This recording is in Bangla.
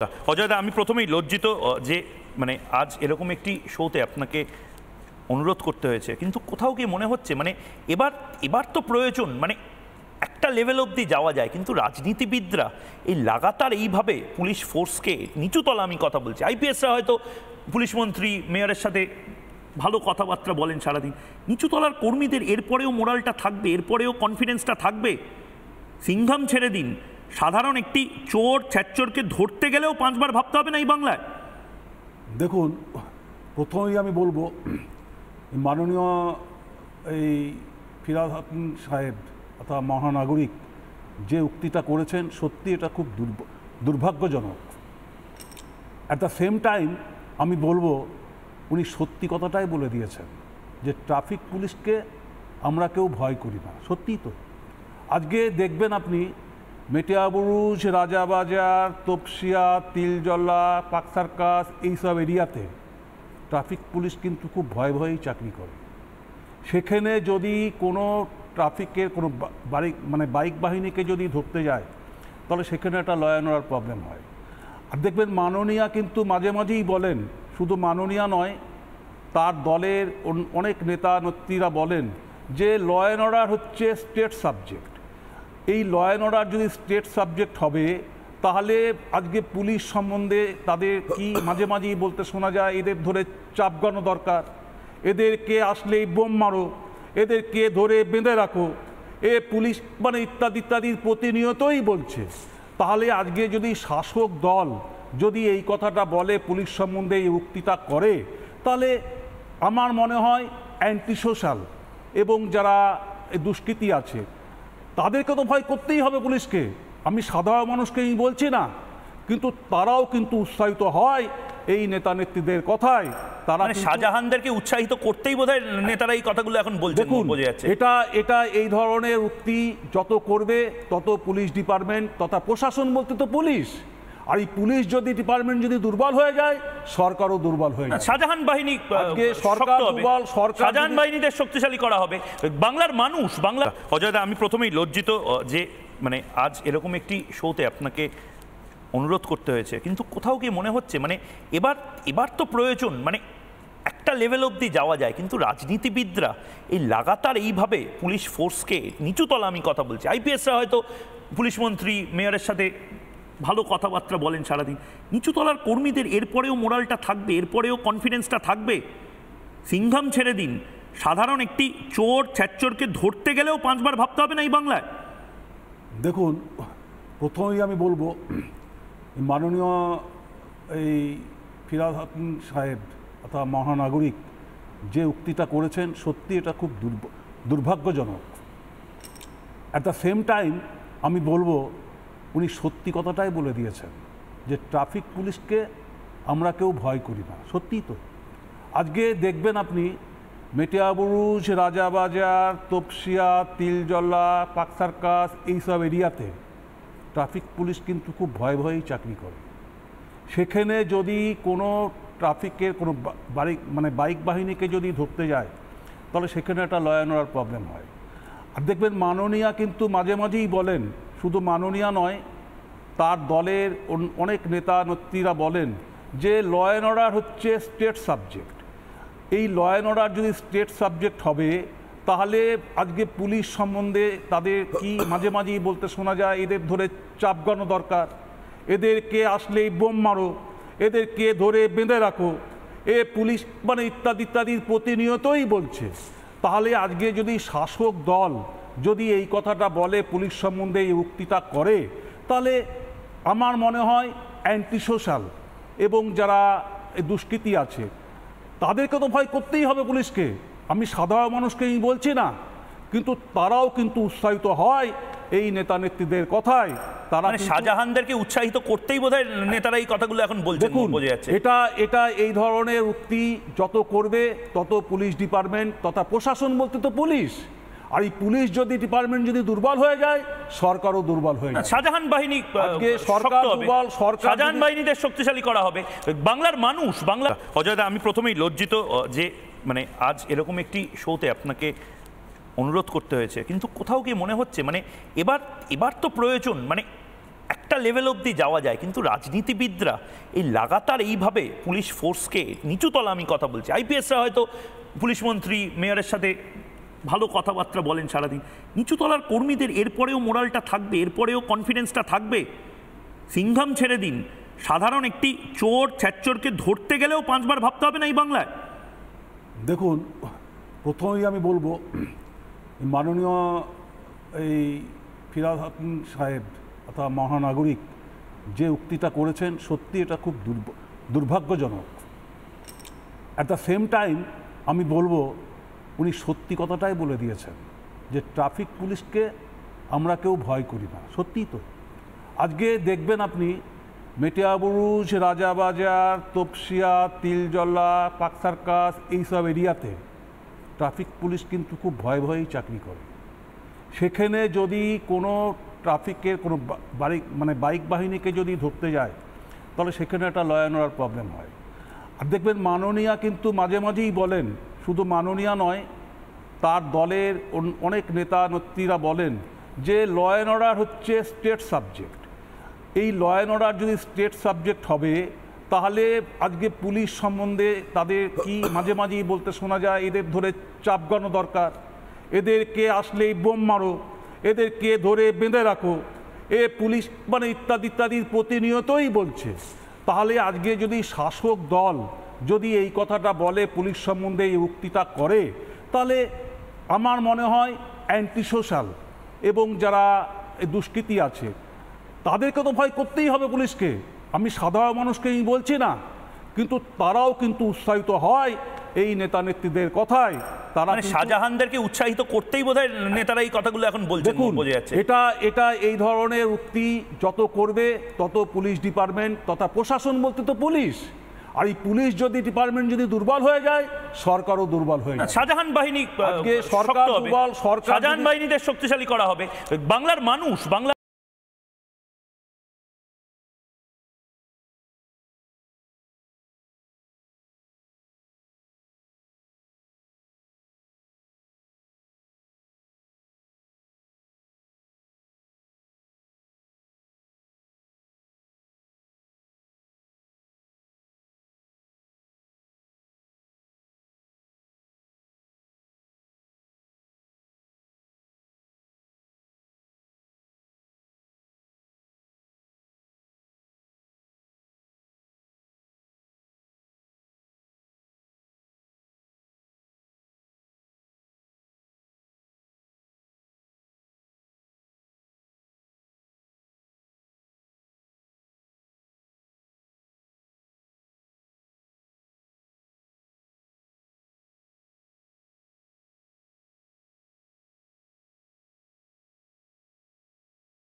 অজয় দা, আমি প্রথমেই লজ্জিত যে আজ এরকম একটি শোতে আপনাকে অনুরোধ করতে হয়েছে, কিন্তু কোথাও গিয়ে মনে হচ্ছে এবার এবার তো প্রয়োজন একটা লেভেল অবধি যাওয়া যায়, কিন্তু রাজনীতিবিদরা এই লাগাতার এইভাবে পুলিশ ফোর্সকে নিচুতলা, আমি কথা বলছি, আইপিএসরা হয়তো পুলিশ মন্ত্রী মেয়রের সাথে ভালো কথাবার্তা বলেন সারাদিন, নিচুতলার কর্মীদের এরপরেও মোরালটা থাকবে, এরপরেও কনফিডেন্সটা থাকবে? সিংঘাম ছেড়ে দিন, সাধারণ একটি চোর ছ্যাচোরকে ধরতে গেলেও 5 বার ভাবতে হবে না এই বাংলায়? দেখুন, প্রথমেই আমি বলবো, মাননীয় এই ফিরহাদ হাকিম সাহেব অর্থাৎ মহানাগরিক যে উক্তিটা করেছেন, সত্যি এটা খুব দুর্ভাগ্যজনক। অ্যাট দ্য সেম টাইম আমি বলবো উনি সত্যি কথাটাই বলে দিয়েছেন যে ট্রাফিক পুলিশকে আমরা কেউ ভয় করি না। সত্যিই তো। আজকে দেখবেন আপনি মেটিয়াবুরুজ, রাজাবাজার, তপসিয়া, তিলজলা, পাক সার্কাস এইসব এরিয়াতে ট্রাফিক পুলিশ কিন্তু খুব ভয়ে ভয়েই চাকরি করে। সেখানে যদি কোনো ট্রাফিকের কোনো বাইক বাহিনীকে যদি ধরতে যায়, তাহলে সেখানে একটা ল অ্যান্ড অর্ডার প্রবলেম হয়। আর দেখবেন মাননীয়া কিন্তু মাঝে মাঝেই বলেন, শুধু মাননীয়া নয়, তার দলের অনেক নেতা নেত্রীরা বলেন যে ল অ্যান্ড অর্ডার হচ্ছে স্টেট সাবজেক্ট। এই ল অ্যান্ড অর্ডার যদি স্টেট সাবজেক্ট হবে, তাহলে আজকে পুলিশ সম্বন্ধে তাদের কি মাঝে মাঝেই বলতে শোনা যায়, এদের ধরে চাপগানো দরকার, এদেরকে আসলেই বোম মারো, এদেরকে ধরে বেঁধে রাখো, এ পুলিশ ইত্যাদি ইত্যাদির প্রতিনিয়তই বলছে। তাহলে আজকে যদি শাসক দল যদি এই কথাটা বলে, পুলিশ সম্বন্ধে এই উক্তিটা করে, তাহলে আমার মনে হয় অ্যান্টি সোশ্যাল এবং যারা দুষ্কৃতী আছে তাদেরকে তো ভয় করতেই হবে পুলিশকে। আমি সাধারণ মানুষকে বলছি না, কিন্তু তারাও কিন্তু উৎসাহিত হয় এই নেতা নেত্রীদের কথায়। তারা শাহজাহানদেরকে উৎসাহিত করতেই বোধহয় নেতারা এই কথাগুলো এখন বলছেন। এটা এই ধরনের উক্তি যত করবে তত পুলিশ ডিপার্টমেন্ট তথা প্রশাসন বলতে তো পুলিশ, আর এই পুলিশ যদি ডিপার্টমেন্ট যদি দুর্বল হয়ে যায়, সরকারও দুর্বল হয়ে যায়। শাহজাহান বাহিনী সরকার দুর্বল, শাহজাহান বাহিনীদের শক্তিশালী করা হবে। বাংলার মানুষ অজয় দা, আমি প্রথমেই লজ্জিত যে আজ এরকম একটি শোতে আপনাকে অনুরোধ করতে হয়েছে, কিন্তু কোথাও গিয়ে মনে হচ্ছে এবার এবার তো প্রয়োজন একটা লেভেল অবধি যাওয়া যায়, কিন্তু রাজনীতিবিদরা এই লাগাতার এইভাবে পুলিশ ফোর্সকে নিচুতলা, আমি কথা বলছি, আইপিএসরা হয়তো পুলিশ মন্ত্রী মেয়রের সাথে ভালো কথাবার্তা বলেন সারাদিন, নিচুতলার কর্মীদের এরপরেও মোরালটা থাকবে, এরপরেও কনফিডেন্সটা থাকবে? সিংঘাম ছেড়ে দিন, সাধারণ একটি চোর ছ্যাচোরকে ধরতে গেলেও 5 বার ভাবতে হবে না এই বাংলায়? দেখুন, প্রথমেই আমি বলবো, মাননীয় এই ফিরহাদ হাকিম সাহেব অর্থাৎ মহানাগরিক যে উক্তিটা করেছেন, সত্যি এটা খুব দুর্ভাগ্যজনক। অ্যাট দ্য সেম টাইম আমি বলবো উনি সত্যি কথাটাই বলে দিয়েছেন যে ট্রাফিক পুলিশকে আমরা কেউ ভয় করি না। সত্যিই তো। আজকে দেখবেন আপনি মেটিয়াবুরুজ, রাজাবাজার, তপসিয়া, তিলজলা, পাক সার্কাস এইসব এরিয়াতে ট্রাফিক পুলিশ কিন্তু খুব ভয়ে ভয়েই চাকরি করে। সেখানে যদি কোনো ট্রাফিকের কোনো বাইক বাহিনীকে যদি ধরতে যায়, তাহলে সেখানে একটা ল অ্যান্ড অর্ডার প্রবলেম হয়। আর দেখবেন মাননীয়া কিন্তু মাঝে মাঝেই বলেন, শুধু মাননীয়া নয়, তার দলের অনেক নেতা নেত্রীরা বলেন যে ল অ্যান্ড অর্ডার হচ্ছে স্টেট সাবজেক্ট। এই ল অ্যান্ড অর্ডার যদি স্টেট সাবজেক্ট হবে, তাহলে আজকে পুলিশ সম্বন্ধে তাদের কি মাঝে মাঝেই বলতে শোনা যায়, এদের ধরে চাপগানো দরকার, এদেরকে আসলেই বোম মারো, এদেরকে ধরে বেঁধে রাখো, এ পুলিশ ইত্যাদি ইত্যাদির প্রতিনিয়তই বলছে। তাহলে আজকে যদি শাসক দল যদি এই কথাটা বলে, পুলিশ সম্বন্ধে এই উক্তিটা করে, তাহলে আমার মনে হয় অ্যান্টি সোশ্যাল এবং যারা দুষ্কৃতী আছে তাদেরকে তো ভয় করতেই হবে পুলিশকে। আমি সাধারণ মানুষকে বলছি না, কিন্তু তারাও কিন্তু উৎসাহিত হয় এই নেতা নেত্রীদের কথায়। তারা শাহজাহানদেরকে উৎসাহিত করতেই বোধহয় নেতারা এই কথাগুলো এখন বলছেন। এটা এই ধরনের উক্তি যত করবে তত পুলিশ ডিপার্টমেন্ট তথা প্রশাসন বলতে তো পুলিশ, আর এই পুলিশ যদি ডিপার্টমেন্ট যদি দুর্বল হয়ে যায়, সরকারও দুর্বল হয়ে যায়। শাহজাহান বাহিনী সরকার দুর্বল, শাহজাহান বাহিনীদের শক্তিশালী করা হবে। বাংলার মানুষ অজয় দা, আমি প্রথমেই লজ্জিত যে আজ এরকম একটি শোতে আপনাকে অনুরোধ করতে হয়েছে, কিন্তু কোথাও গিয়ে মনে হচ্ছে এবার এবার তো প্রয়োজন একটা লেভেল অবধি যাওয়া যায়, কিন্তু রাজনীতিবিদরা এই লাগাতার এইভাবে পুলিশ ফোর্সকে নিচুতলা, আমি কথা বলছি, আইপিএসরা হয়তো পুলিশ মন্ত্রী মেয়রের সাথে ভালো কথাবার্তা বলেন সারাদিন, নিচুতলার কর্মীদের এরপরেও মোরালটা থাকবে, এরপরেও কনফিডেন্সটা থাকবে? সিংঘাম ছেড়ে দিন, সাধারণ একটি চোর ছ্যাচোরকে ধরতে গেলেও 5 বার ভাবতে হবে না এই বাংলায়? দেখুন, প্রথমেই আমি বলবো মাননীয় এই ফিরহাদ হাকিম সাহেব অর্থাৎ মহানাগরিক যে উক্তিটা করেছেন, সত্যি এটা খুব দুর্ভাগ্যজনক। অ্যাট দ্য সেম টাইম আমি বলবো উনি সত্যি কথাটাই বলে দিয়েছেন যে ট্রাফিক পুলিশকে আমরা কেউ ভয় করি না। সত্যিই তো। আজকে দেখবেন আপনি মেটিয়াবুরুজ, রাজাবাজার, তপসিয়া, তিলজলা, পাক সার্কাস এইসব এরিয়াতে ট্রাফিক পুলিশ কিন্তু খুব ভয়ে ভয়েই চাকরি করে। সেখানে যদি কোনো ট্রাফিকের কোনো বাইক বাহিনীকে যদি ধরতে যায়, তাহলে সেখানে একটা ল অ্যান্ড অর্ডার প্রবলেম হয়। আর দেখবেন মাননীয়া কিন্তু মাঝে মাঝেই বলেন, শুধু মাননীয়া নয়, তার দলের অনেক নেতা নেত্রীরা বলেন যে ল অ্যান্ড অর্ডার হচ্ছে স্টেট সাবজেক্ট। এই ল অ্যান্ড অর্ডার যদি স্টেট সাবজেক্ট হবে, তাহলে আজকে পুলিশ সম্বন্ধে তাদের কি মাঝে মাঝেই বলতে শোনা যায়, এদের ধরে চাপগানো দরকার, এদেরকে আসলেই বোম মারো, এদেরকে ধরে বেঁধে রাখো, এ পুলিশ ইত্যাদি ইত্যাদি প্রতিনিয়তই বলছে। তাহলে আজকে যদি শাসক দল যদি এই কথাটা বলে, পুলিশ সম্বন্ধে এই উক্তিটা করে, তাহলে আমার মনে হয় অ্যান্টি সোশ্যাল এবং যারা দুষ্কৃতী আছে তাদেরকে তো ভয় করতেই হবে পুলিশকে। আমি সাধারণ মানুষকে বলছি না, কিন্তু তারাও কিন্তু উৎসাহিত হয় এই নেতা নেত্রীদের কথায়। তারা শাহজাহানদেরকে উৎসাহিত করতেই বোধহয় নেতারা এই কথাগুলো এখন বলছেন। বোঝা যাচ্ছে এটা এই ধরনের উক্তি যত করবে তত পুলিশ ডিপার্টমেন্ট তথা প্রশাসন বলতে তো পুলিশ, আর এই পুলিশ যদি ডিপার্টমেন্ট যদি দুর্বল হয়ে যায়, সরকারও দুর্বল হয়ে যায়। শাহজাহান বাহিনী সরকার দুর্বল, শাহজাহান বাহিনীদের শক্তিশালী করা হবে। বাংলার মানুষ, বাংলা